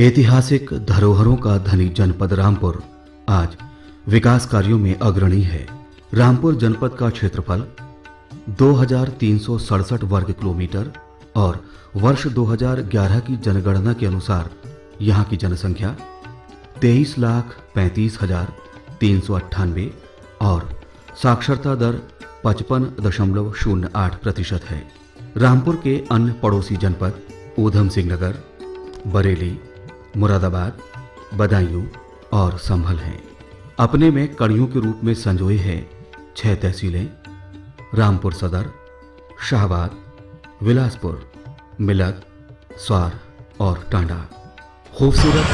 ऐतिहासिक धरोहरों का धनी जनपद रामपुर आज विकास कार्यों में अग्रणी है। रामपुर जनपद का क्षेत्रफल 2367 वर्ग किलोमीटर और वर्ष 2011 की जनगणना के अनुसार यहाँ की जनसंख्या 23,35,398 और साक्षरता दर 55.08% है। रामपुर के अन्य पड़ोसी जनपद ऊधम सिंह नगर, बरेली, मुरादाबाद, बदायूं और संभल हैं। अपने में कड़ियों के रूप में संजोए हैं 6 तहसीलें: रामपुर सदर, शाहबाद, विलासपुर, मिलत, स्वार और टांडा। खूबसूरत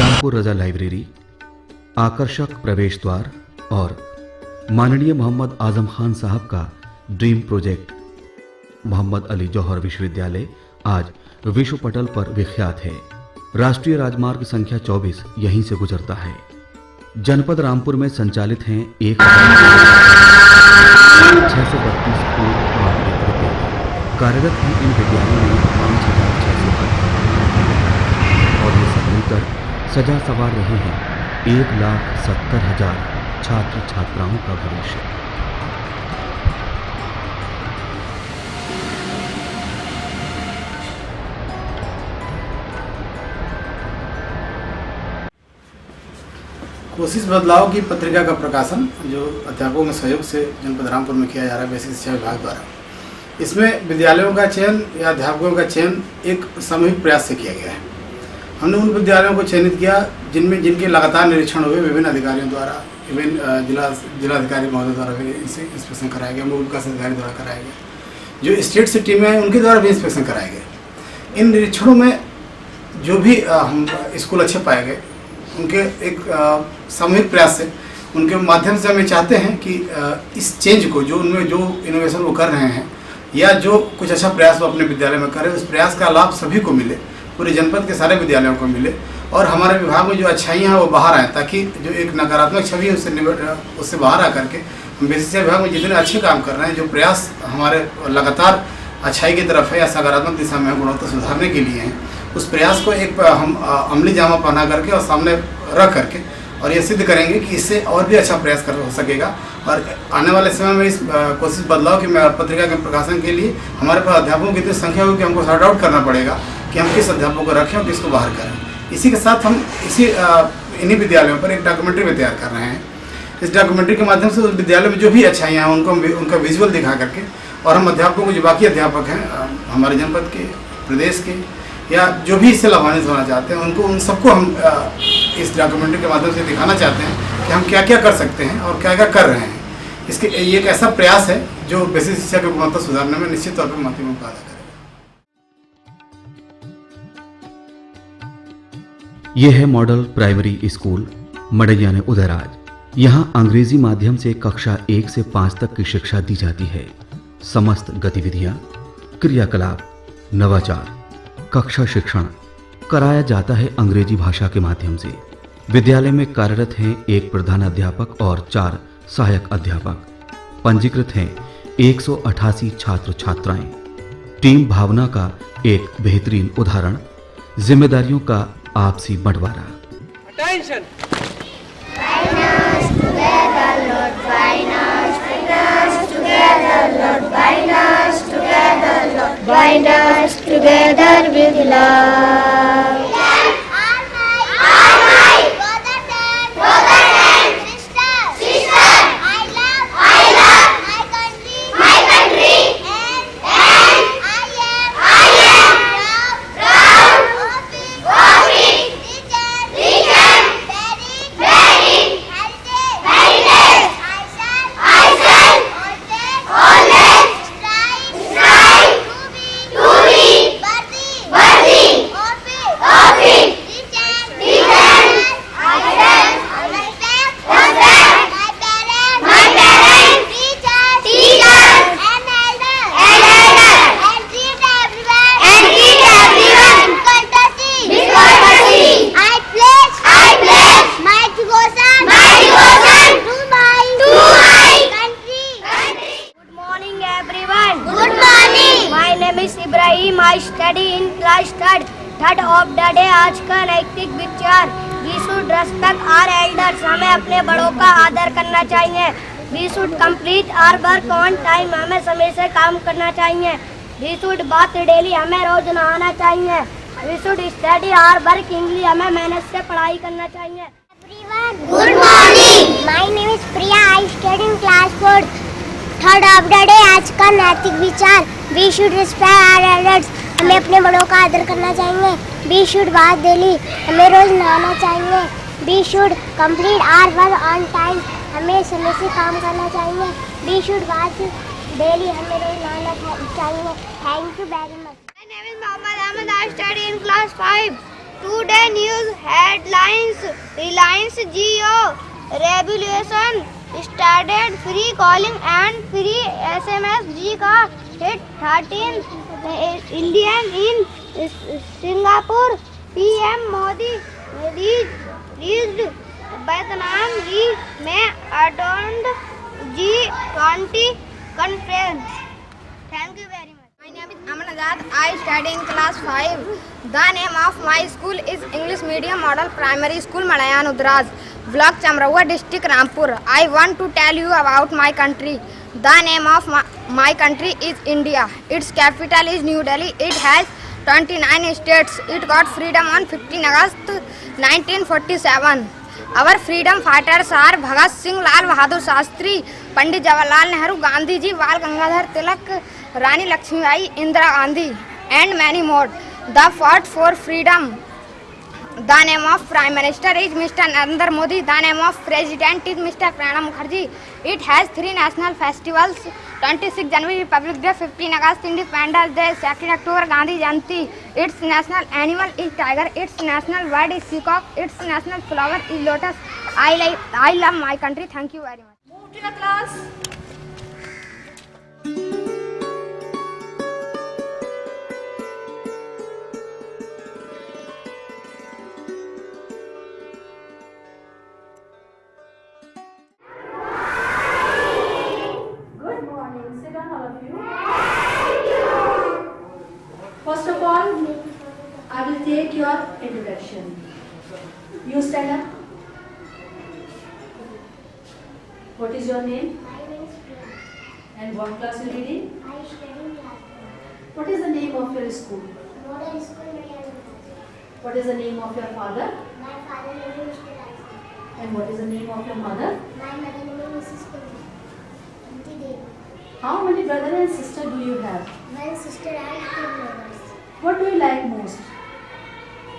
रामपुर रजा लाइब्रेरी, आकर्षक प्रवेश द्वार और माननीय मोहम्मद आजम खान साहब का ड्रीम प्रोजेक्ट मोहम्मद अली जौहर विश्वविद्यालय आज विश्व पटल पर विख्यात है। राष्ट्रीय राजमार्ग संख्या 24 यहीं से गुजरता है। जनपद रामपुर में संचालित हैं 1,632 पूर्व माध्यमिक विद्यालय। कार्यरत हैं इन विद्यालयों में 5,600 और ये सब मिलकर सजा सवार रहे हैं 1,70,000 छात्र छात्राओं का भविष्य। कोशिश बदलाव की पत्रिका का प्रकाशन जो अध्यापकों के सहयोग से जनपद रामपुर में किया जा रहा है बेसिक शिक्षा विभाग द्वारा, इसमें विद्यालयों का चयन या अध्यापकों का चयन एक सामूहिक प्रयास से किया गया है। हमने उन विद्यालयों को चयनित किया जिनके लगातार निरीक्षण हुए विभिन्न अधिकारियों द्वारा, विभिन्न जिलाधिकारी महोदय द्वारा भी इंस्पेक्शन कराया गया, मूल विकास अधिकारी द्वारा कराया गया, जो स्टेट से टीमें हैं उनके द्वारा भी इंस्पेक्शन कराए गए। इन निरीक्षणों में जो भी हम स्कूल अच्छे पाए गए उनके एक सामूहिक प्रयास से, उनके माध्यम से हम ये चाहते हैं कि इस चेंज को, जो उनमें जो इनोवेशन वो कर रहे हैं या जो कुछ अच्छा प्रयास वो अपने विद्यालय में करें, उस प्रयास का लाभ सभी को मिले, पूरे जनपद के सारे विद्यालयों को मिले और हमारे विभाग में जो अच्छाइयाँ हैं वो बाहर आएँ, ताकि जो एक नकारात्मक छवि है उससे बाहर आ करके हम बेसिक शिक्षा विभाग में जितने अच्छे काम कर रहे हैं, जो प्रयास हमारे लगातार अच्छाई की तरफ है या सकारात्मक दिशा में गुणवत्ता सुधारने के लिए हैं, उस प्रयास को एक हम अमली जामा पहना करके और सामने रख करके और ये सिद्ध करेंगे कि इससे और भी अच्छा प्रयास हो सकेगा। और आने वाले समय में इस कोशिश बदलाव की पत्रिका के प्रकाशन के लिए हमारे पास अध्यापकों की इतनी संख्या होगी कि हमको सॉर्ट आउट करना पड़ेगा कि हम किस अध्यापकों को रखें और किसको बाहर करें। इसी के साथ हम इन्हीं विद्यालयों पर एक डॉक्यूमेंट्री भी तैयार कर रहे हैं। इस डॉक्यूमेंट्री के माध्यम से उस विद्यालय में जो भी अच्छाइयाँ हैं उनका विजुअल दिखा करके और हम अध्यापकों को, जो बाकी अध्यापक हैं हमारे जनपद के, प्रदेश के या जो भी इससे लाभान्वित होना चाहते हैं, उन सबको हम इस डॉक्यूमेंट्री के माध्यम से दिखाना चाहते हैं कि हम क्या क्या कर सकते हैं और क्या क्या कर रहे हैं। इसके ये एक ऐसा प्रयास है जो बेसिक शिक्षा की गुणवत्ता सुधारने में निश्चित तौर पर महत्वपूर्ण भूमिका अदा करेगा। यह है मॉडल प्राइमरी स्कूल मड़ैया उदयराज। यहाँ अंग्रेजी माध्यम से कक्षा 1 से 5 तक की शिक्षा दी जाती है। समस्त गतिविधियां, क्रियाकलाप, नवाचार, कक्षा शिक्षण कराया जाता है अंग्रेजी भाषा के माध्यम से। विद्यालय में कार्यरत हैं 1 प्रधानाध्यापक और 4 सहायक अध्यापक। पंजीकृत हैं 188 छात्र छात्राएं। टीम भावना का एक बेहतरीन उदाहरण, जिम्मेदारियों का आपसी बंटवारा। Bind us together with love. Of the day आज का नैतिक विचार we should respect our elders. हमें अपने बड़ों का आदर करना चाहिए। We should complete our work on time. हमें समय से काम करना चाहिए। We should bath daily. हमें रोज नहाना चाहिए। We should study our work English. हमें मेहनत से पढ़ाई करना चाहिए। Good morning. My name is Priya. I study in class 4th. Third of the day आज का नैतिक विचार we should respect our elders. हमें अपने बड़ों का आदर करना चाहिए। We should bath daily. हमें रोज नहाना चाहिए। We should complete our work on time. हमें समय से काम करना चाहिए। We should bath daily. हमें रोज नहाना चाहिए। Thank you very much. My name is Mohammad Ahmed. I study in class 5. Today news headlines: Reliance Jio Revolution started free calling and free SMS. G का hit 13 Indian in Singapore. PM Modi reached Vietnam में attended G20 conference. Thank you very much. My name is Aman Azad. I study in class 5. The name of my school is English Medium Model Primary School, Madayan Udraj, Block Chamraua, District Rampur. I want to tell you about my country. The name of my country is India. Its capital is New Delhi. It has 29 states. It got freedom on 15 August 1947. Our freedom fighters are Bhagat Singh, Lal Bahadur Shastri, Pandit Jawaharlal Nehru, Gandhi Ji, Bal Gangadhar Tilak, Rani Lakshmibai, Indira Gandhi, and many more. They fought for freedom. The name of Prime Minister is Mr. Narendra Modi. The name of President is Mr. Pranab Mukherjee. It has 3 national festivals: 26 January Republic Day, 15 August Independence Day, 2nd October Gandhi Jayanti. Its national animal is tiger. Its national bird is peacock. Its national flower is lotus. I love my country. Thank you very much. Move to the class. Good morning. Sit down, all of you. First of all, I will take your introduction. You stand up. What is your name My name is Priya. and what class you reading? I study in class 4th. What is the name of your school? Modern School, Madayan Udraj. What is the name of your father My father name is Mr. Razi. and what is the name of your mother? My mother name is Mrs. Kunti. Kunti Devi. How many brother and sister do you have? One sister and 2 brothers. What do you like most?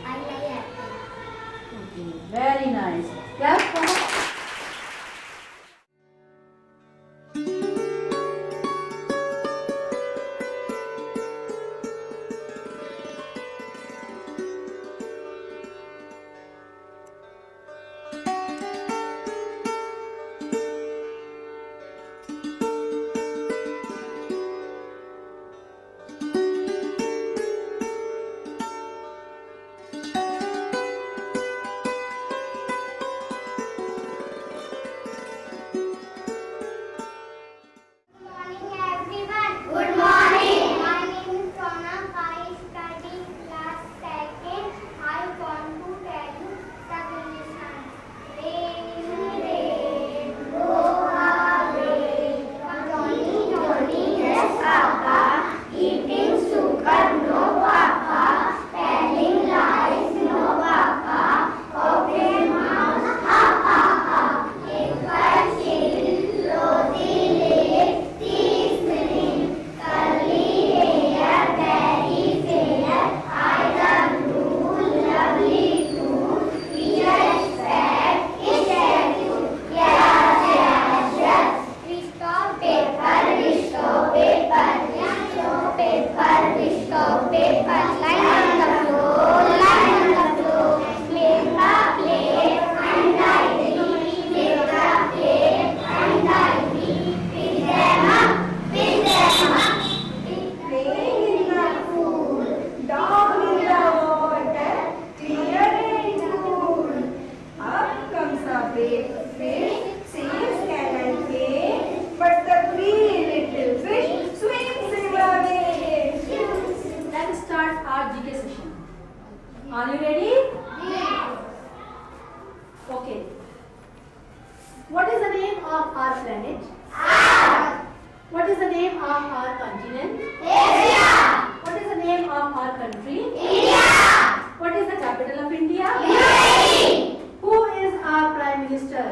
I like acting. Okay, very nice. Clap for Okay. What is the name of our planet? Earth. What is the name of our continent? Asia. What is the name of our country? India. What is the capital of India? New Delhi. Who is our Prime Minister?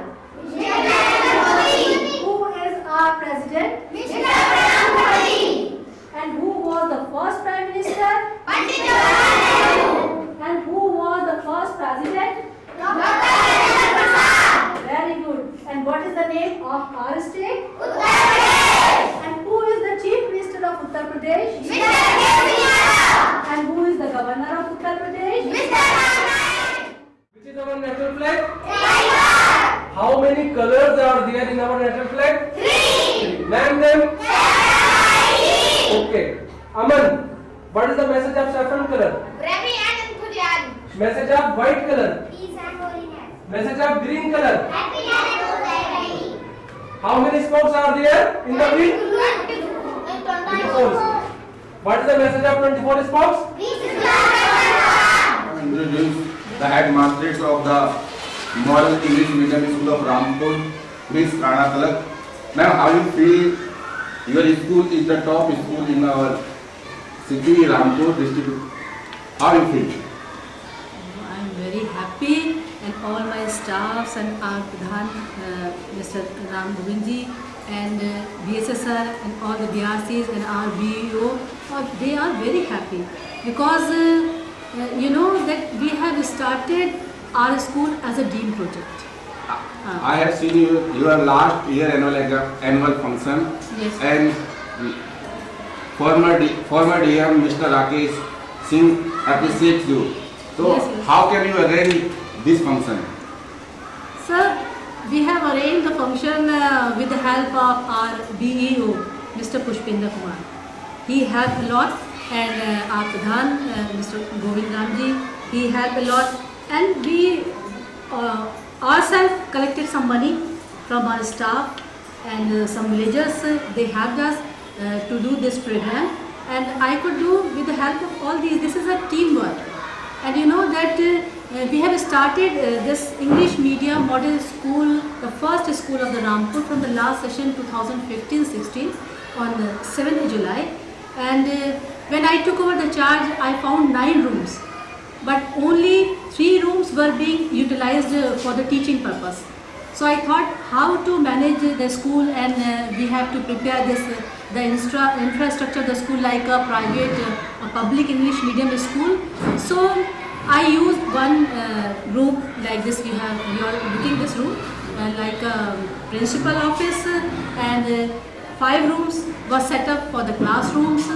Mr. Narendra Modi. Who is our President? Mr. Pranab Mukherjee. And who was the first Prime Minister? Pandit Jawaharlal Nehru. And who was the first President? Dr. Rajendra Prasad. Very good. And what is the name of our state? Uttar Pradesh. And who is the Chief Minister of Uttar Pradesh? Mr. K.C. Yadav. And who is the Governor of Uttar Pradesh? Mr. Ram Nayak. Which is our national flag? Tiger. How many colors are there in our national flag? 3. Name them. Okay. Aman, what is the message of saffron color? Bravery and enthusiasm. Message of white color? Peace and holiness. Message of green color? Happy and prosperity. How many spokes are there in the wheel? 24. What is the message of 24 spokes? Introduce the headmasters of the Model English Medium School of Rampur, Miss Rana Talak. Now, how you feel? Your school is the top school in our city, Rampur district. How you feel? I am very happy, and all my staffs and our Pradhan, Mr. Ram Govindji, and BSSR and all the BRCs and our BEO, they are very happy because you know that we have started our school as a DEAM project. I have seen your last year annual function. Yes. And former DM Mr. Rakesh Singh appreciates you. So Yes, yes. how can you arrange this function? Sir, we have arranged the function with the help of our BEO, Mr. Pushpendra Kumar. He helped a lot, and our Pradhan, Mr. Govind Ramji, he helped a lot, and we ourselves collected some money from our staff and some villagers. They helped us to do this program, and I could do with the help of all these. This is a teamwork, and you know that we have started this English medium model school, the first school of the Rampur, from the last session 2015-16 on 7th July, and when I took over the charge, I found 9 rooms, but only 3 rooms were being utilized for the teaching purpose. So I thought how to manage the school, and we have to prepare this the infrastructure of the school like a private, a public English medium school. So I used one room like this. You are looking this room like a principal office, and 5 rooms were set up for the classrooms,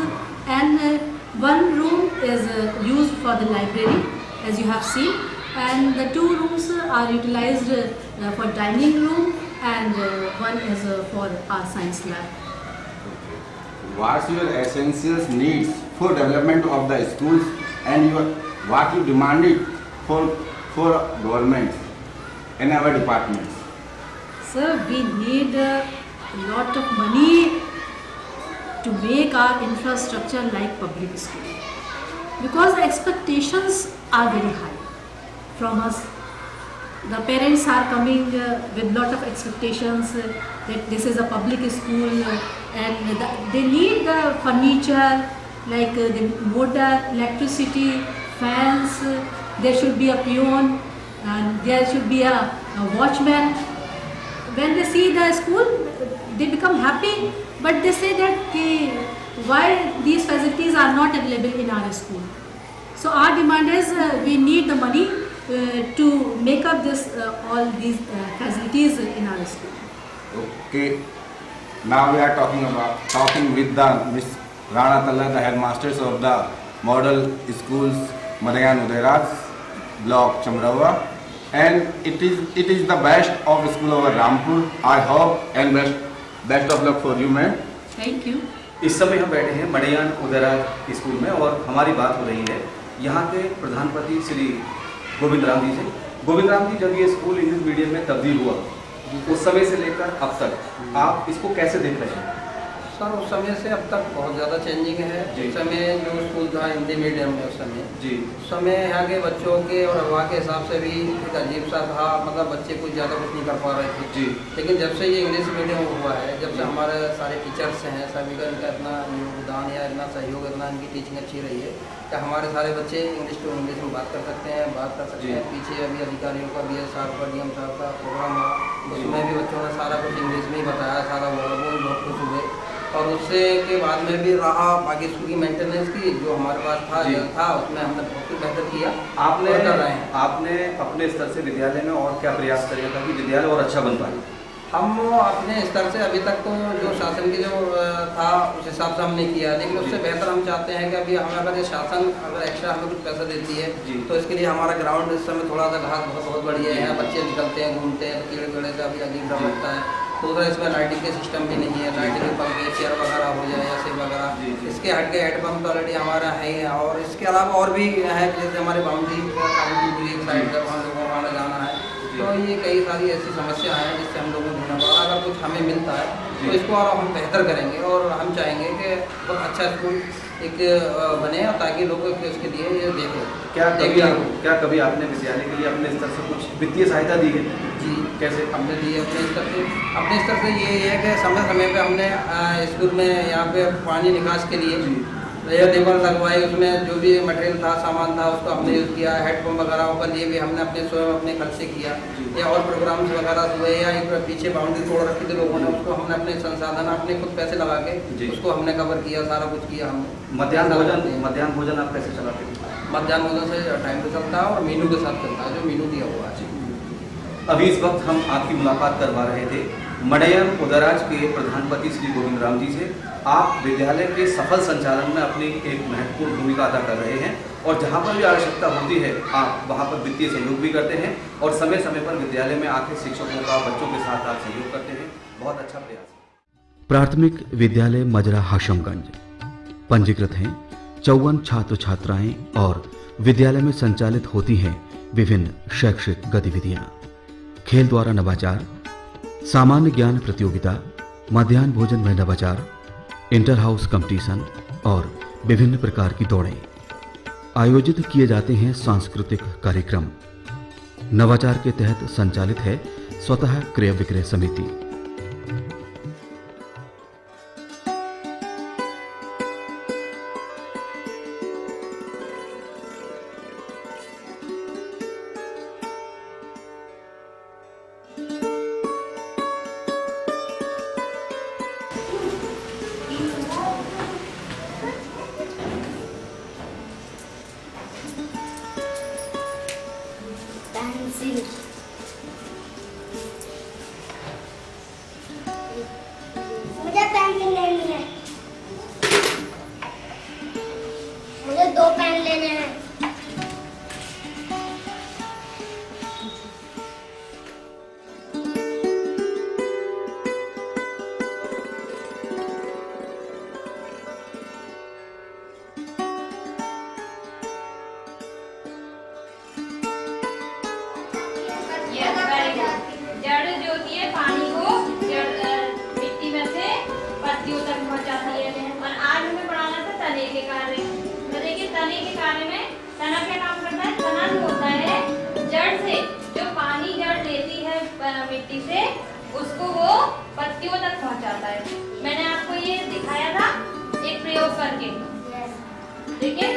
and 1 room is used for the library, as you have seen, and the 2 rooms are utilized for dining room, and 1 is for our science lab. What's your essential needs for development of the schools, and what you demanded for government in our departments? Sir, we need a lot of money to make our infrastructure like public school, because the expectations are very high from us. The parents are coming with lot of expectations that this is a public school, and they need the furniture like the water, electricity, fans. There should be a peon, and there should be a watchman. When they see the school, they become happy, but they say that why these facilities are not available in our school. So our demand is we need the money to make up this all these facilities in our school. Okay. Now we are talking with the Miss Rana Talak, the headmasters of the model schools Madayan Udairaj, block Chamrawa, and it is the best of school of Rampur. I hope and best of luck for you, ma'am. Thank you. इस समय हम बैठे हैं मड़ैयान Udayraj school में और हमारी बात हो रही है यहाँ के प्रधानपति श्री गोविंद राम जी से। गोविंद राम जी, जब ये स्कूल इंग्लिश मीडियम में तब्दील हुआ उस समय से लेकर अब तक आप इसको कैसे देख रहे हैं? सर उस समय से अब तक बहुत ज़्यादा चेंजिंग है। उस समय जो स्कूल था हिंदी मीडियम में, उस समय उस समय यहाँ के बच्चों के और अगवा के हिसाब से भी एक अजीब सा था, मतलब बच्चे कुछ ज़्यादा कुछ नहीं कर पा रहे थे। लेकिन जब से ये इंग्लिश मीडियम हुआ है, जब से हमारे सारे टीचर्स हैं, सभी का इनका इतना योगदान या इतना सहयोग, इतना इनकी टीचिंग अच्छी रही है कि हमारे सारे बच्चे इंग्लिश टू इंग्लिश में बात कर सकते हैं। पीछे अभी अधिकारियों का BS साहब का, DM साहब का प्रोग्राम हुआ, उसमें भी बच्चों ने सारा कुछ इंग्लिश में ही बताया, सारा वो भी बहुत खुश हुए। और उससे के बाद में भी रहा बाकी स्कूल की मेंटेनेंस की जो हमारे पास था उसमें हमने बहुत कुछ बेहतर किया। आपने कर रहे हैं। आपने अपने स्तर से विद्यालय में और क्या प्रयास करेगा ताकि विद्यालय और अच्छा बन पाए? हम अपने स्तर से अभी तक तो जो शासन की जो था उस हिसाब से हमने किया, लेकिन उससे बेहतर हम चाहते हैं कि अभी हमें अगर ये शासन अगर एक्स्ट्रा हमें कुछ पैसा देती है तो इसके लिए हमारा ग्राउंड इस समय थोड़ा सा घास बहुत बढ़िया है, बच्चे निकलते हैं, घूमते हैं, कीड़े कीड़े का भी अजीब डर लगता है। दूसरा इसमें लाइटिंग के सिस्टम भी नहीं है, लाइटिंग के पंखे चेयर वगैरह हो जाए या सिर्फ वगैरह, इसके हट के हेडपम्प तो ऑलरेडी हमारा है ही। और इसके अलावा और भी है, जैसे हमारी बाउंड्री साइड जब हम लोगों को आना जाना है, तो ये कई सारी ऐसी समस्या हैं जिससे हम लोगों को ढूंढना पड़ा। अगर कुछ हमें मिलता है तो इसको और हम बेहतर करेंगे और हम चाहेंगे कि बहुत अच्छा स्कूल एक बने और ताकि लोग इसके लिए ये देखें। क्या कभी आपने विद्यालय के लिए अपने स्तर से कुछ वित्तीय सहायता दी है? जी, कैसे? हमने दी है अपने स्तर से ये है कि समय समय पे हमने स्कूल में यहाँ पे पानी निकास के लिए रेयर टेबल लगवाई, उसमें जो भी मटेरियल था, सामान था, उसको हमने यूज़ किया। हेडपम्प वगैरह का लिए भी हमने अपने स्वयं अपने खर्च से किया, या और प्रोग्राम्स वगैरह हुए, या एक पीछे बाउंड्री तोड़ रखी थी लोगों ने, उसको हमने अपने संसाधन अपने खुद पैसे लगा के उसको हमने कवर किया, सारा कुछ किया हमने। मध्याह्न भोजन आप कैसे चलाते हैं? मध्याह्न भोजन से टाइम पे चलता है और मीनू के साथ चलता है, जो मीनू दिया हुआ है। अभी इस वक्त हम आपकी मुलाकात करवा रहे थे मडैयाम उदयराज के प्रधानपति श्री गोविंद राम जी से। आप विद्यालय के सफल संचालन में अपनी एक महत्वपूर्ण भूमिका अदा कर रहे हैं और जहां पर भी आवश्यकता होती है आप वहां पर वित्तीय सहयोग भी करते हैं और समय समय पर विद्यालय में आके शिक्षकों का, बच्चों के साथ आप सहयोग करते हैं। बहुत अच्छा प्रयास है। प्राथमिक विद्यालय मजरा हाशमगंज पंजीकृत हैं 54 छात्र छात्राएं और विद्यालय में संचालित होती हैं विभिन्न शैक्षिक गतिविधियां। खेल द्वारा नवाचार, सामान्य ज्ञान प्रतियोगिता, मध्याह्न भोजन में नवाचार, इंटर हाउस कंपटीशन और विभिन्न प्रकार की दौड़ें आयोजित किए जाते हैं। सांस्कृतिक कार्यक्रम नवाचार के तहत संचालित है स्वतः क्रय विक्रय समिति। मुझे पेन लेनी है, मुझे 2 पेन लेने हैं। जड़ जो होती है पानी को मिट्टी में से पत्तियों तक पहुंचाती है। और आज हमें पढ़ाना था तने के कार्य। तो देखिए तने के कार्य में तना क्या काम करता है? तना जो होता है जड़ से जो पानी जड़ लेती है मिट्टी से, उसको वो पत्तियों तक पहुंचाता है। मैंने आपको ये दिखाया था एक प्रयोग करके। देखिए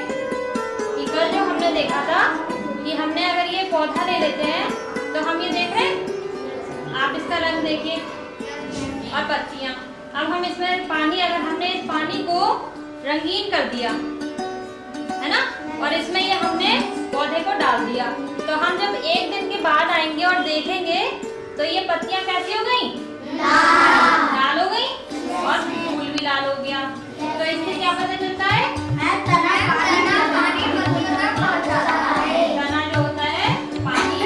कल जो हमने देखा था कि हमने अगर ये पौधा ले लेते हैं तो हम ये देख रहे हैं, आप इसका रंग देखिए और पत्तियां। अब हम इसमें पानी, अगर हमने इस पानी को रंगीन कर दिया है ना, और इसमें ये हमने पौधे को डाल दिया, तो हम जब 1 दिन के बाद आएंगे और देखेंगे तो ये पत्तियां कैसी हो गई? लाल हो गई और फूल भी लाल हो गया। तो इससे क्या पता चलता है? तना जो होता है पानी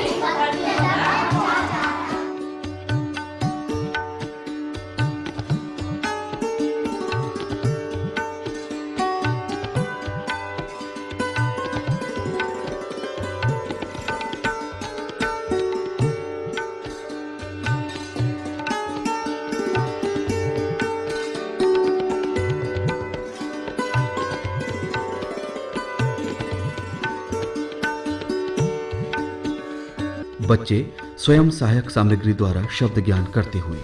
बच्चे स्वयं सहायक सामग्री द्वारा शब्द ज्ञान करते हुए।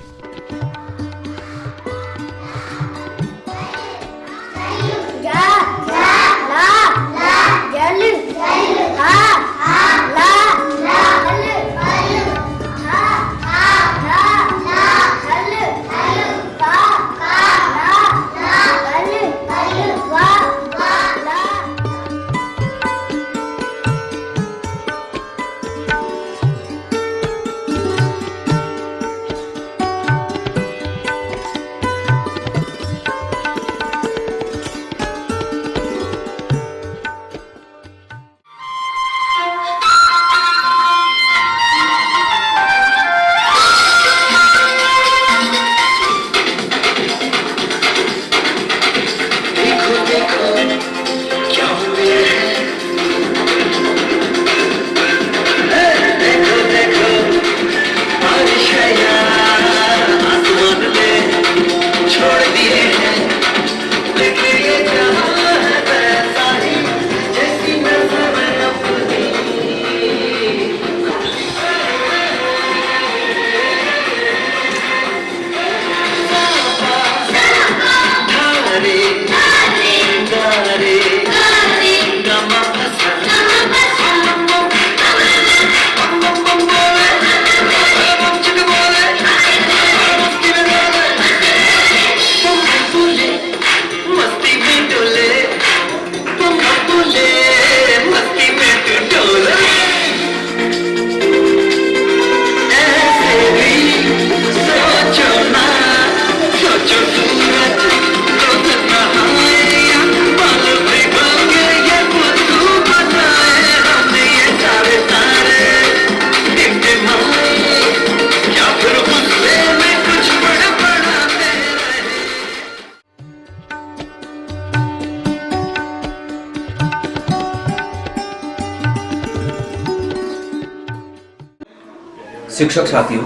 शिक्षक साथियों,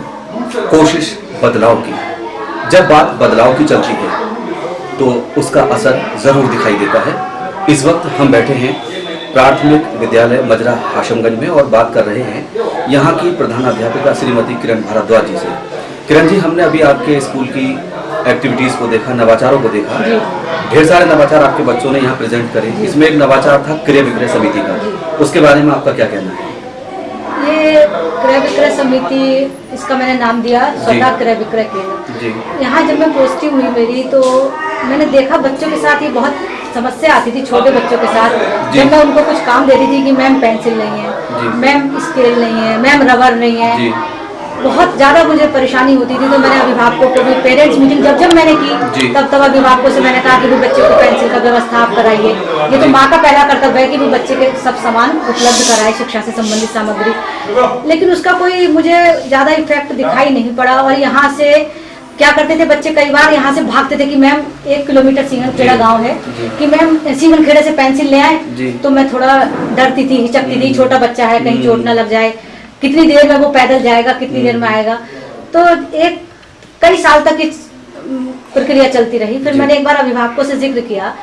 कोशिश बदलाव की। जब बात बदलाव की चलती है तो उसका असर जरूर दिखाई देता है। इस वक्त हम बैठे हैं प्राथमिक विद्यालय मजरा हाशमगंज में और बात कर रहे हैं यहाँ की प्रधानाध्यापिका श्रीमती किरण भारद्वाज जी से। किरण जी, हमने अभी आपके स्कूल की एक्टिविटीज़ को देखा, नवाचारों को देखा। ढेर सारे नवाचार आपके बच्चों ने यहाँ प्रेजेंट करे। इसमें एक नवाचार था क्रय विक्रय समिति का, उसके बारे में आपका क्या कहना है? ये क्रय विक्रय समिति, इसका मैंने नाम दिया स्वतः क्रय विक्रय केंद्र। यहाँ जब मैं पोस्टिंग हुई मेरी तो मैंने देखा बच्चों के साथ ये बहुत समस्या आती थी, छोटे बच्चों के साथ। जब मैं उनको कुछ काम देती थी कि मैम पेंसिल नहीं है, मैम स्केल नहीं है, मैम रबर नहीं है, बहुत ज़्यादा मुझे परेशानी होती थी। तो मैंने अभिभावकों को भी पेरेंट्स मीटिंग जब मैंने की तब अभिभावकों से मैंने कहा कि भी बच्चे को पेंसिल का व्यवस्था आप कराइए। ये तो माँ का पहला कर्तव्य है कि वो बच्चे के सब सामान उपलब्ध कराए, शिक्षा से संबंधित सामग्री। लेकिन उसका कोई मुझे ज़्यादा इफेक्ट दिखाई नहीं पड़ा। और यहाँ से क्या करते थे बच्चे, कई बार यहाँ से भागते थे कि मैम 1 किलोमीटर सींगनखेड़ा गांव है कि मैम सींगनखेड़े से पेंसिल ले आए। तो मैं थोड़ा डरती थी, हिचकती थी, छोटा बच्चा है, कहीं चोट ना लग जाए, कितनी देर में वो पैदल जाएगा, कितनी देर में आएगा। तो कई साल तक इस प्रक्रिया चलती रही। फिर मैंने एक बार अभिभावकों से जिक्र किया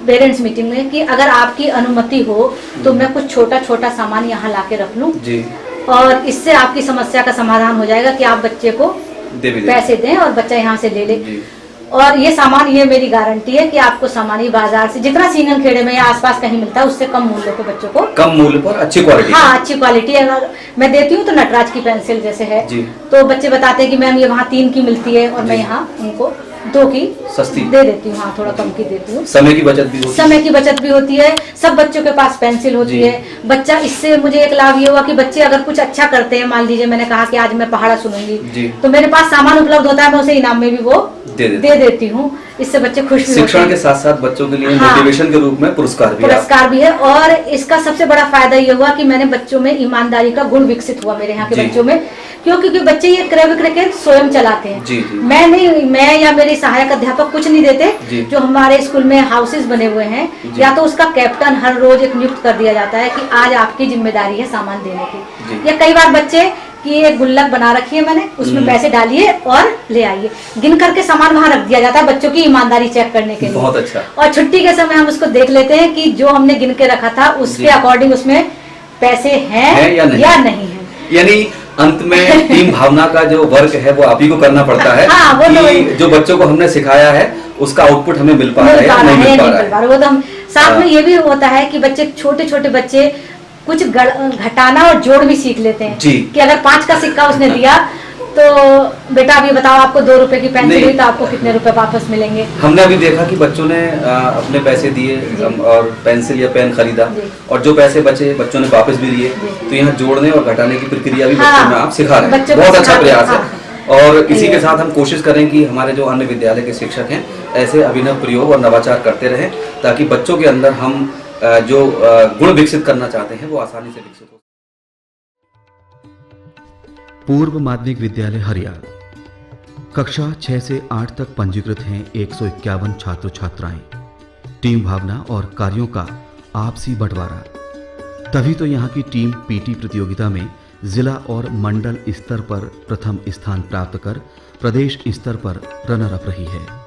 पेरेंट्स मीटिंग में कि अगर आपकी अनुमति हो तो मैं कुछ छोटा छोटा सामान यहाँ ला के रख लूँ और इससे आपकी समस्या का समाधान हो जाएगा कि आप बच्चे को पैसे दें और बच्चा यहाँ से ले ले। और ये सामान, ये मेरी गारंटी है कि आपको सामान्य बाजार से जितना सींगनखेड़े में या आसपास कहीं मिलता है उससे कम मूल्य पे बच्चों को, कम मूल्य पर अच्छी क्वालिटी, हाँ अच्छी क्वालिटी अगर मैं देती हूँ तो नटराज की पेंसिल जैसे है तो बच्चे बताते हैं कि मैम ये वहाँ 3 की मिलती है और मैं यहाँ उनको 2 की सस्ती दे देती हूँ, हाँ थोड़ा कम की देती हूँ। समय की बचत भी होती है। सब बच्चों के पास पेंसिल होती है। बच्चा, इससे मुझे एक लाभ ये हुआ कि बच्चे अगर कुछ अच्छा करते हैं, मान लीजिए मैंने कहा कि आज मैं पहाड़ा सुनूंगी तो मेरे पास सामान उपलब्ध होता है, मैं उसे इनाम में भी वो दे देती हूँ। इससे बच्चे खुश भी शिक्षण के साथ साथ बच्चों के लिए मोटिवेशन के रूप में पुरस्कार भी है। और इसका सबसे बड़ा फायदा ये हुआ कि मैंने बच्चों में ईमानदारी का गुण विकसित हुआ मेरे यहाँ के बच्चों में, क्योंकि बच्चे ये क्रय विक्रय के स्वयं चलाते हैं। मैं या मेरे सहायक अध्यापक कुछ नहीं देते। जो हमारे स्कूल में हाउसेस बने हुए हैं, या तो उसका कैप्टन हर रोज एक नियुक्त कर दिया जाता है कि आज आपकी जिम्मेदारी है सामान देने की। या कई बार बच्चे कि एक गुल्लक बना रखी है मैंने, उसमें पैसे डालिए और ले आइए, गिन करके सामान वहाँ रख दिया जाता है बच्चों की ईमानदारी चेक करने के लिए। बहुत अच्छा। और छुट्टी के समय हम उसको देख लेते हैं कि जो हमने गिन के रखा था उसके अकॉर्डिंग उसमें पैसे हैं या नहीं है। यानी अंत में टीम भावना का जो वर्क है वो आप ही को करना पड़ता है। हाँ, वो कि जो बच्चों को हमने सिखाया है उसका आउटपुट हमें मिल पा रहा है या नहीं मिल पा रहा है। वो तो हम साथ में ये भी होता है कि बच्चे छोटे बच्चे कुछ घटाना और जोड़ भी सीख लेते हैं जी। कि अगर 5 का सिक्का उसने दिया तो बेटा अभी बताओ आपको 2 रुपए की पेंसिल हुई तो आपको कितने रुपए वापस मिलेंगे। हमने अभी देखा कि बच्चों ने अपने पैसे दिए और पेंसिल या पेन खरीदा और जो पैसे बचे बच्चों ने वापस भी लिए। तो यहाँ जोड़ने और घटाने की प्रक्रिया भी बच्चों में आप सिखा रहे हैं, बहुत अच्छा प्रयास है। और इसी के साथ हम कोशिश करें कि हमारे जो अन्य विद्यालय के शिक्षक हैं ऐसे अभिनव प्रयोग और नवाचार करते रहें ताकि बच्चों के अंदर हम जो गुण विकसित करना चाहते हैं वो आसानी से विकसित हो। पूर्व माध्यमिक विद्यालय हरियाल कक्षा 6 से 8 तक पंजीकृत हैं 151 छात्र छात्राएं। टीम भावना और कार्यों का आपसी बंटवारा, तभी तो यहाँ की टीम पीटी प्रतियोगिता में जिला और मंडल स्तर पर प्रथम स्थान प्राप्त कर प्रदेश स्तर पर रनर अप रही है।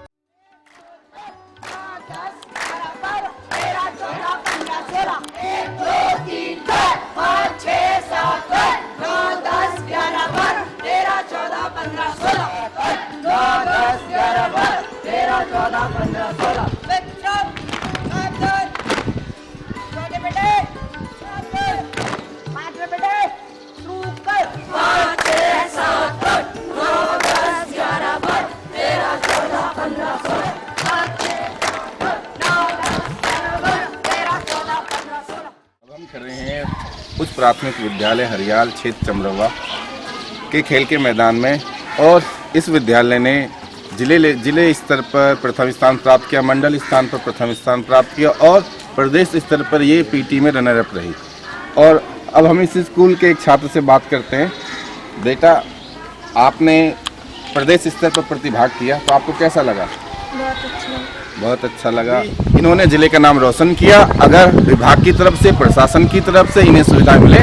उच्च प्राथमिक विद्यालय हरियाल क्षेत्र चमरवा के खेल के मैदान में और इस विद्यालय ने जिले स्तर पर प्रथम स्थान प्राप्त किया, मंडल स्थान पर प्रथम स्थान प्राप्त किया और प्रदेश स्तर पर ये पीटी में रनर अप रही। और अब हम इस स्कूल के एक छात्र से बात करते हैं। बेटा, आपने प्रदेश स्तर पर प्रतिभाग किया तो आपको कैसा लगा? बहुत अच्छा लगा। इन्होंने जिले का नाम रोशन किया। अगर विभाग की तरफ से, प्रशासन की तरफ से इन्हें सुविधा मिले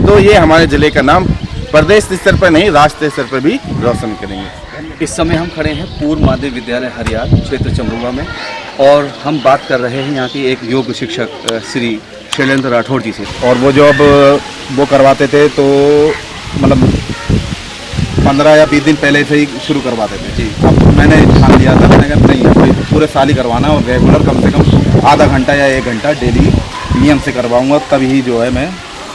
तो ये हमारे जिले का नाम प्रदेश स्तर पर नहीं राष्ट्रीय स्तर पर भी रोशन करेंगे। इस समय हम खड़े हैं पूर्व माध्यमिक विद्यालय हरियाल क्षेत्र चमरुआ में और हम बात कर रहे हैं यहाँ के एक योग शिक्षक श्री शैलेंद्र राठौड़ जी से। और वो जो अब वो करवाते थे तो मतलब 15 या 20 दिन पहले से ही शुरू करवाते थे जी। अब मैंने ठान लिया था, मैंने कहा नहीं अब पूरे साल ही करवाना और रेगुलर कम से कम आधा घंटा या 1 घंटा डेली नियम से करवाऊँगा, तभी जो है मैं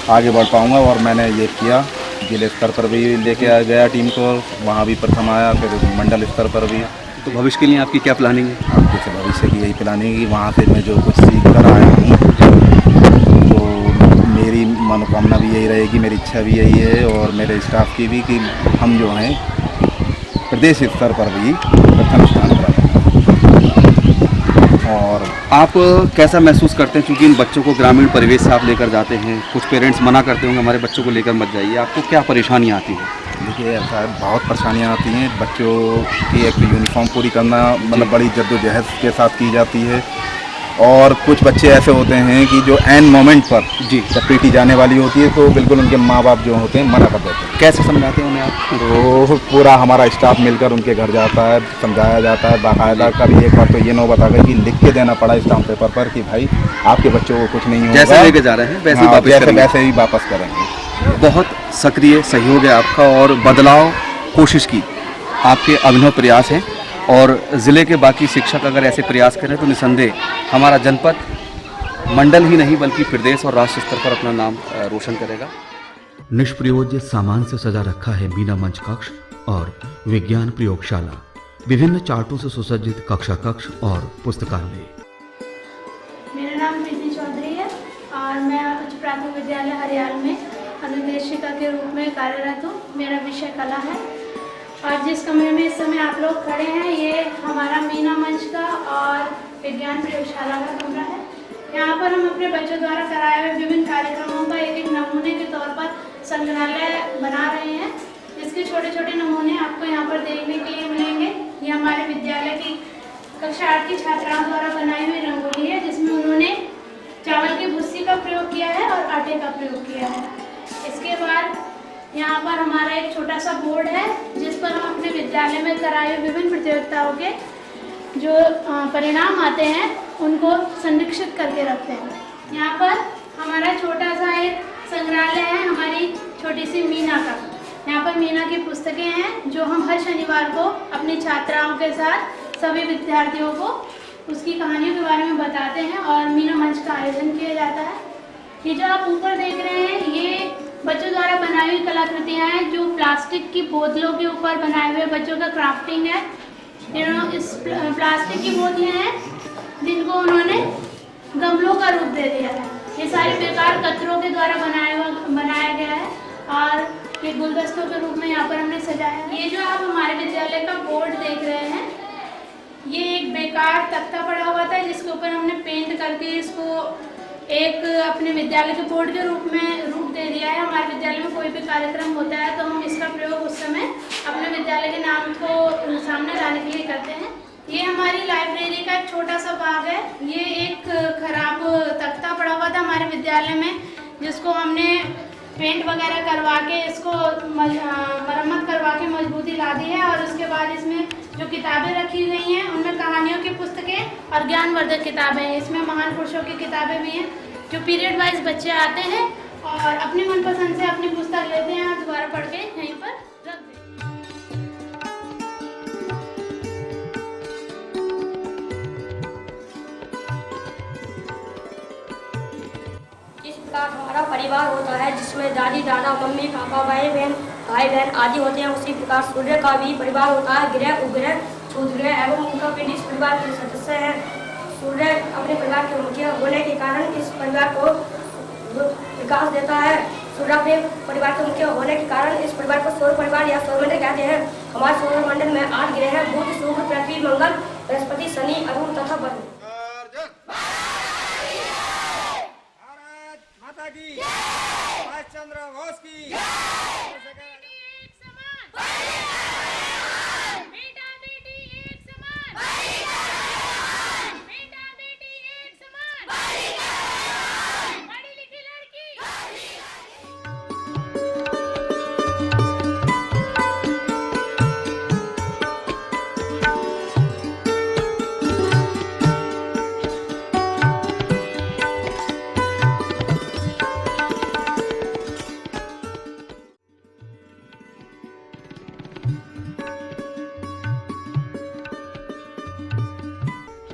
आगे बढ़ पाऊँगा। और मैंने ये किया, जिले स्तर पर भी लेके गया टीम को, वहाँ भी प्रथम आया, फिर मंडल स्तर पर भी। तो भविष्य के लिए आपकी क्या प्लानिंग है? आगे से भविष्य की यही प्लानिंग है, वहाँ से मैं जो कुछ सीख कर आया हूँ तो मेरी मनोकामना भी यही रहेगी, मेरी इच्छा भी यही है और मेरे स्टाफ की भी कि हम जो हैं प्रदेश स्तर पर भी प्रथम स्थान पर। और आप कैसा महसूस करते हैं, क्योंकि इन बच्चों को ग्रामीण परिवेश से आप लेकर जाते हैं, कुछ पेरेंट्स मना करते होंगे हमारे बच्चों को लेकर मत जाइए, आपको क्या परेशानियाँ आती हैं? देखिए ऐसा है, बहुत परेशानियाँ आती हैं। बच्चों की एक यूनिफॉर्म पूरी करना मतलब बड़ी जद्दोजहद के साथ की जाती है और कुछ बच्चे ऐसे होते हैं कि जो एंड मोमेंट पर जी जब पीटी जाने वाली होती है तो बिल्कुल उनके माँ बाप जो होते हैं मना कर देते हैं। कैसे समझाते हैं उन्हें आप? तो पूरा हमारा स्टाफ मिलकर उनके घर जाता है, समझाया जाता है बाकायदा। कभी एक बार तो ये न बताकर कि लिख के देना पड़ा स्टाम्प पेपर पर कि भाई आपके बच्चों को कुछ नहीं होगा, जैसे लेके जा रहे हैं वैसे ही वापस करेंगे। बहुत सक्रिय सहयोग है आपका और बदलाव कोशिश की आपके अभिनव प्रयास हैं और ज़िले के बाकी शिक्षक अगर ऐसे प्रयास करें तो निसंदेह हमारा जनपद मंडल ही नहीं बल्कि प्रदेश और राष्ट्र स्तर पर अपना नाम रोशन करेगा। निष्प्रयोज्य सामान से सजा रखा है मीना मंच कक्ष और विज्ञान प्रयोगशाला, विभिन्न चार्टों से सुसज्जित कक्षा कक्ष और पुस्तकालय। मेरा नाम प्रीति चौधरी है और मैं उच्च प्राथमिक विद्यालय हरियाल में अनुदेशिका के रूप में कार्यरत हूँ। मेरा विषय कला है और जिस कमरे में इस समय आप लोग खड़े हैं ये हमारा मीना मंच का और विज्ञान प्रयोगशाला का कमरा है। यहाँ पर हम अपने बच्चों द्वारा कराए हुए विभिन्न कार्यक्रमों का एक नमूने के तौर पर संग्रहालय बना रहे हैं, जिसके छोटे छोटे नमूने आपको यहाँ पर देखने के लिए मिलेंगे। ये हमारे विद्यालय की कक्षा 8 की छात्राओं द्वारा बनाई हुई रंगोली है, जिसमें उन्होंने चावल की भूसी का प्रयोग किया है और आटे का प्रयोग किया है। इसके बाद यहाँ पर हमारा एक छोटा सा बोर्ड है जिस पर हम अपने विद्यालय में कराए हुए विभिन्न प्रतियोगिताओं के जो परिणाम आते हैं उनको संरक्षित करके रखते हैं। यहाँ पर हमारा छोटा सा एक संग्रहालय है हमारी छोटी सी मीना का। यहाँ पर मीना की पुस्तकें हैं जो हम हर शनिवार को अपनी छात्राओं के साथ सभी विद्यार्थियों को उसकी कहानियों के बारे में बताते हैं और मीना मंच का आयोजन किया जाता है। ये जो आप ऊपर देख रहे हैं ये बच्चों द्वारा बनाई हुई कलाकृतियाँ हैं जो प्लास्टिक की बोतलों के ऊपर बनाए हुए बच्चों का क्राफ्टिंग है। इस प्लास्टिक की बोतलें हैं जिनको उन्होंने गमलों का रूप दे दिया है। ये सारे बेकार कचरों के द्वारा बनाया गया है और ये गुलदस्तों के रूप में यहाँ पर हमने सजाया है। ये जो आप हमारे विद्यालय का बोर्ड देख रहे हैं ये एक बेकार तख्ता पड़ा हुआ था जिसके ऊपर हमने पेंट करके इसको एक अपने विद्यालय के बोर्ड के रूप दे दिया है। हमारे विद्यालय में कोई भी कार्यक्रम होता है तो हम इसका प्रयोग उस समय अपने विद्यालय के नाम को सामने लाने के लिए करते हैं। ये हमारी लाइब्रेरी का एक छोटा सा भाग है। ये एक खराब तख्ता पड़ा हुआ था हमारे विद्यालय में जिसको हमने पेंट वगैरह करवा के इसको मरम्मत करवा के मजबूती ला दी है और उसके बाद इसमें जो किताबें रखी गई हैं उनमें कहानियों की पुस्तकें और ज्ञानवर्धक किताबें हैं। इसमें महान पुरुषों की किताबें भी हैं जो पीरियड वाइज बच्चे आते हैं और अपनी मनपसंद से अपनी पुस्तक लेते हैं और दोबारा पढ़ के यहीं पर रख देते हैं। इस प्रकार हमारा परिवार होता है जिसमें दादी दादा मम्मी पापा भाई बहन आदि होते हैं। उसी प्रकार सूर्य का भी परिवार होता है। ग्रह उपग्रह क्षुद्रग्रह एवं उनका पिंड इस परिवार के सदस्य हैं। सूर्य अपने परिवार के मुखिया होने के कारण इस परिवार को विकास देता है। सूर्य अपने परिवार के मुखिया होने के कारण इस परिवार को सौर परिवार या सौरमंडल कहते हैं। हमारे सौरमंडल में 8 ग्रह हैं बुध शुक्र पृथ्वी मंगल बृहस्पति शनि अरुण तथा बुध। चंद्र घोष की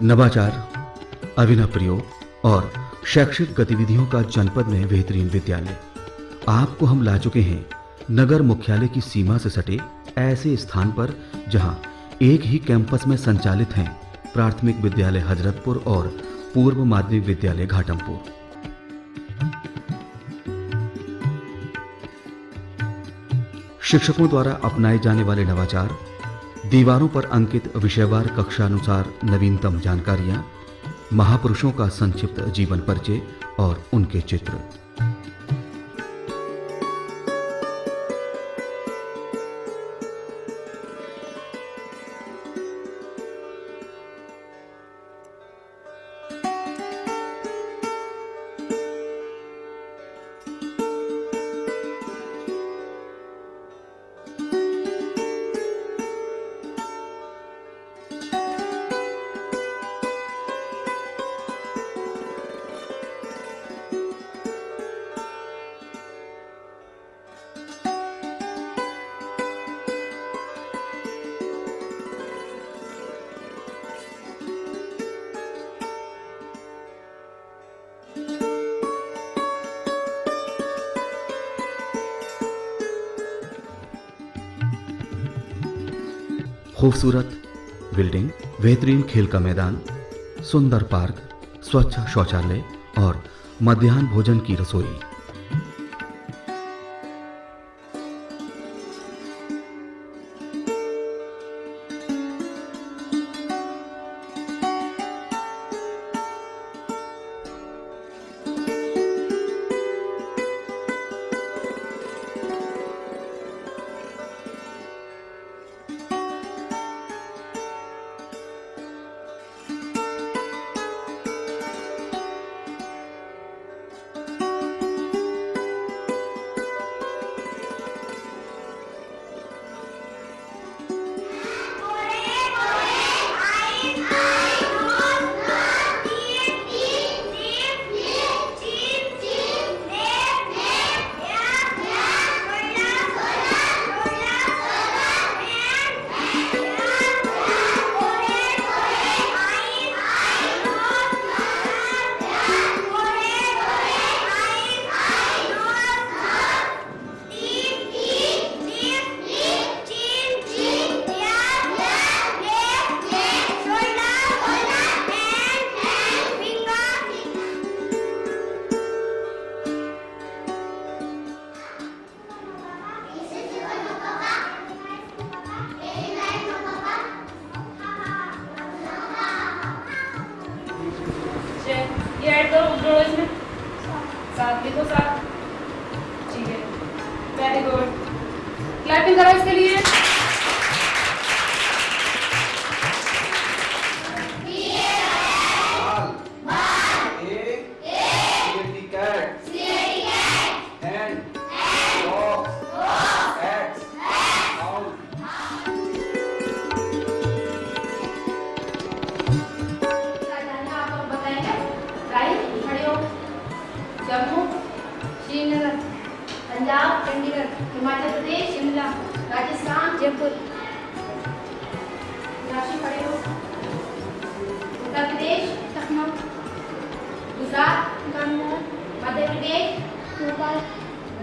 नवाचार, अभिनव प्रयोग और शैक्षिक गतिविधियों का जनपद में बेहतरीन विद्यालय। आपको हम ला चुके हैं नगर मुख्यालय की सीमा से सटे ऐसे स्थान पर जहां एक ही कैंपस में संचालित हैं प्राथमिक विद्यालय हजरतपुर और पूर्व माध्यमिक विद्यालय घाटमपुर। शिक्षकों द्वारा अपनाए जाने वाले नवाचार, दीवारों पर अंकित विषयवार कक्षानुसार नवीनतम जानकारियां, महापुरुषों का संक्षिप्त जीवन परिचय और उनके चित्र। खूबसूरत बिल्डिंग, बेहतरीन खेल का मैदान, सुंदर पार्क, स्वच्छ शौचालय और मध्याह्न भोजन की रसोई। राशि पढ़े हो। उत्तर प्रदेश, लखनऊ। गुजरात, गांधीनगर। मध्य प्रदेश, भोपाल।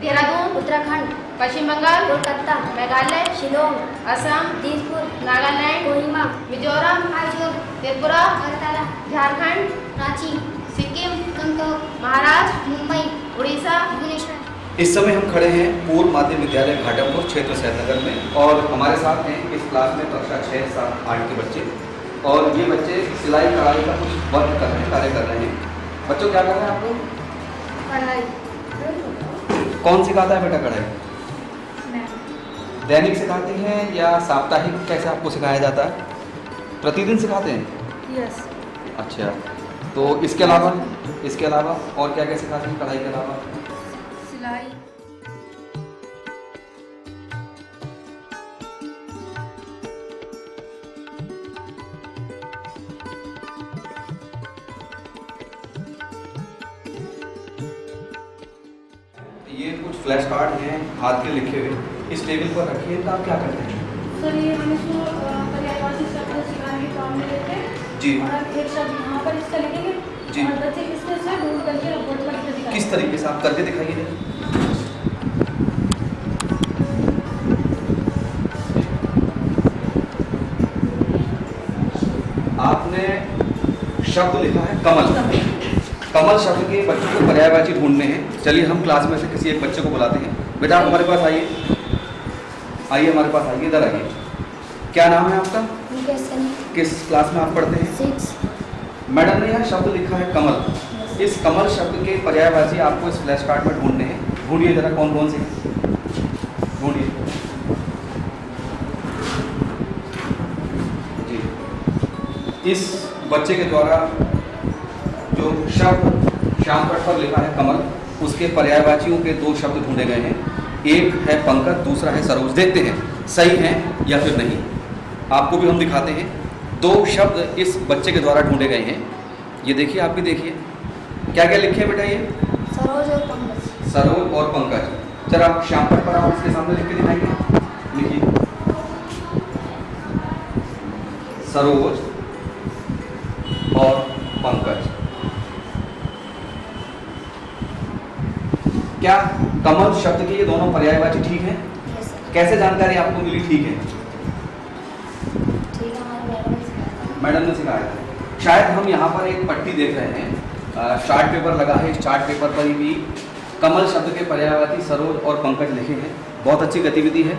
देहरादून, उत्तराखंड। पश्चिम बंगाल, कोलकाता। मेघालय, शिलोंग। असम, दिसपुर। नागालैंड, कोहिमा। मिजोरम, आइजोल। त्रिपुरा, अगरतला। झारखंड, रांची। सिक्किम, गंगटोक। महाराष्ट्र, मुंबई। उड़ीसा, भुवनेश्वर। इस समय हम खड़े हैं पूर्व माध्यमिक विद्यालय घाटमपुर क्षेत्र सैदनगर में, और हमारे साथ हैं इस क्लास में कक्षा 6, 7, 8 के बच्चे, और ये बच्चे सिलाई कढ़ाई का कुछ वर्क कर रहे हैं, कार्य कर रहे हैं। बच्चों क्या कर रहे हैं आप लोग? कढ़ाई। कौन सिखाता है बेटा कढ़ाई? दैनिक सिखाते हैं या साप्ताहिक, कैसे आपको सिखाया जाता है? प्रतिदिन सिखाते हैं? यस। अच्छा, तो इसके अलावा और क्या क्या सिखाते हैं कढ़ाई के अलावा? सिलाई। ये कुछ फ्लैश कार्ड हैं हाथ के लिखे हुए, इस टेबल पर रखिए। तो आप क्या करते हैं? सर ये हम इसको पर्यायवाची शब्द सिखाने के काम में लेते हैं जी। और अब एक शब्द यहाँ पर इसका लिखेंगे जी। और बच्चे इसके से ढूंढ करके बोर्ड पर लिख के दिखाएंगे। किस तरीके से आप करके दिखाइए। आपने शब्द लिखा है कमल। कमल शब्द के बच्चों को पर्यायवाची ढूंढने हैं। चलिए हम क्लास में से किसी एक बच्चे को बुलाते हैं। बेटा आप हमारे पास आइए, हमारे पास आइए, इधर आइए। क्या नाम है आपका? किस क्लास में आप पढ़ते हैं? 6। मैडम ने यहाँ शब्द लिखा है कमल। इस कमल शब्द के पर्यायवाची आपको इस फ्लैश कार्ड में ढूंढने हैं। ढूंढिए जरा कौन कौन से हैं, ढूंढिए जी। इस बच्चे के द्वारा जो शब्द श्याम पट पर लिखा है कमल, उसके पर्यायवाचियों के 2 शब्द ढूंढे गए हैं। एक है पंकज, दूसरा है सरोज। देखते हैं सही है या फिर नहीं। आपको भी हम दिखाते हैं। 2 शब्द इस बच्चे के द्वारा ढूंढे गए हैं। ये देखिए, आप भी देखिए क्या क्या लिखे हैं बेटा। ये सरोज और पंकज। सरोज और पंकज। जरा श्याम पट पर आप इसके सामने लिख के दिखाएंगे। लिखिए सरोज और पंकज। क्या कमल शब्द के ये दोनों पर्यायवाची ठीक है? कैसे जानकारी आपको मिली ठीक है? मैडम ने सिखाया था। शायद हम यहाँ पर एक पट्टी देख रहे हैं, चार्ट पेपर लगा है। इस चार्ट पेपर पर भी कमल शब्द के पर्यायवाची सरोज और पंकज लिखे हैं। बहुत अच्छी गतिविधि है,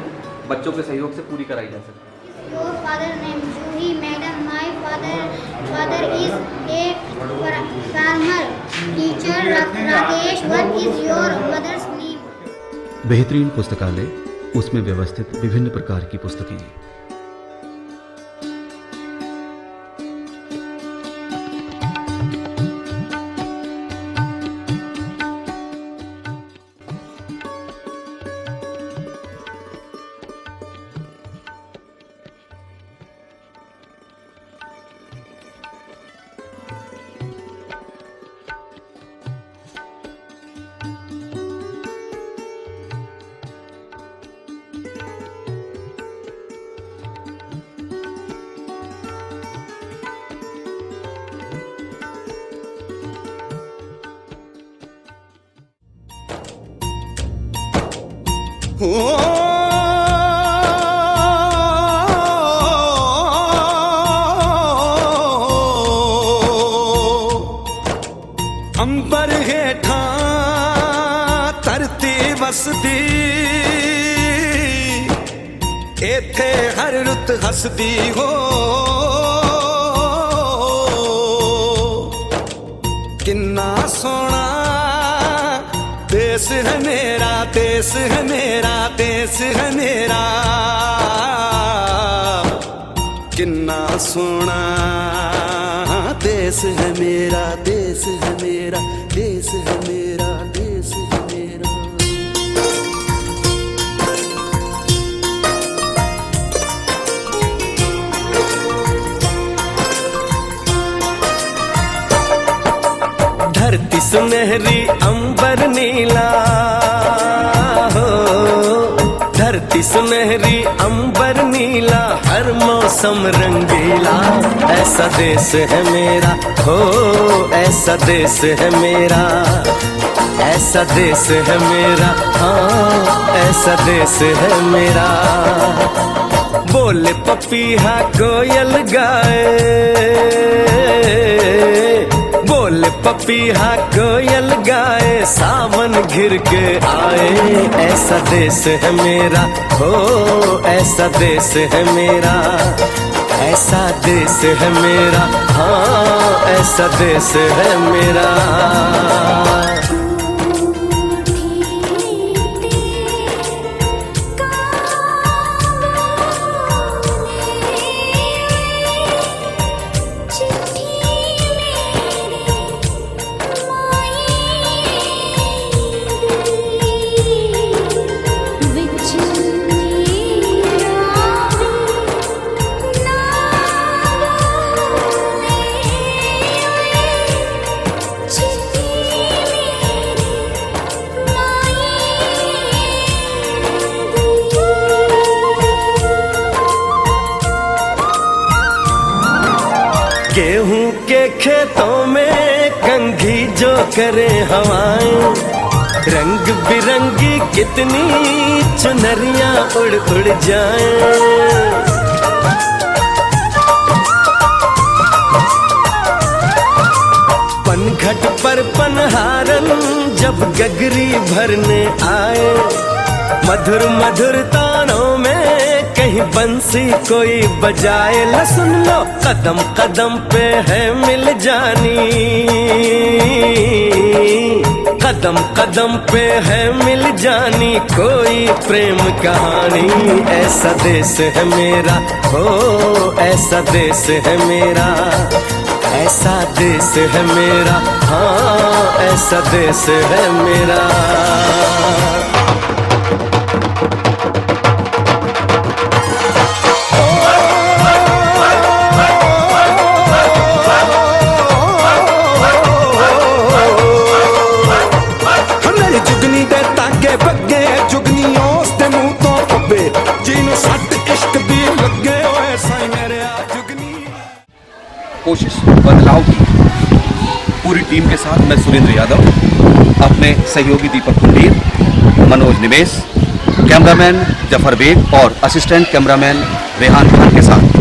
बच्चों के सहयोग से पूरी कराई जा सकती है। Your father name Juhi, madam. My father is a farmer. Teacher Rakesh. What is your mother's name? बेहतरीन पुस्तकालय, उसमें व्यवस्थित विभिन्न प्रकार की पुस्तकें। अंबर हेठा धरती वसदी, एथे हर रुत हसदी हो। किन्ना सोना देश है मेरा, देश है मेरा, देश है मेरा। किन्ना सोना देश है मेरा, देश है मेरा, देश है मेरा, देश है मेरा। धरती सुनहरी अंबर नीला हो, धरती सुनहरी अंबर नीला। नीला, हर मौसम रंगीला, ऐसा देश है मेरा, हो ऐसा देश है मेरा, ऐसा देश है मेरा, हाँ ऐसा देश है मेरा। बोले पपीहा कोयल गाए, बोले पपीहा कोयल गाए, सावन घिर के आए, ऐसा देश है मेरा, हो ऐसा देश है मेरा, ऐसा देश है मेरा, हाँ ऐसा देश है मेरा। गेहूं के खेतों में कंघी जो करे हवाएं, रंग बिरंगी कितनी चुनरियां उड़ उड़ जाएं। पनघट पर पनहारन जब गगरी भरने आए, मधुर मधुर तानों में कहीं बंसी कोई बजाए, ल सुन लो कदम कदम पे है मिल जानी, कदम कदम पे है मिल जानी कोई प्रेम कहानी, ऐसा देश है मेरा, हो ऐसा देश है मेरा, ऐसा देश है मेरा, हाँ ऐसा देश है मेरा। कोशिश बदलाव की पूरी टीम के साथ मैं सुरेंद्र यादव, अपने सहयोगी दीपक कुंडीर, मनोज निवेश, कैमरामैन जफर बेग और असिस्टेंट कैमरामैन रेहान खान के साथ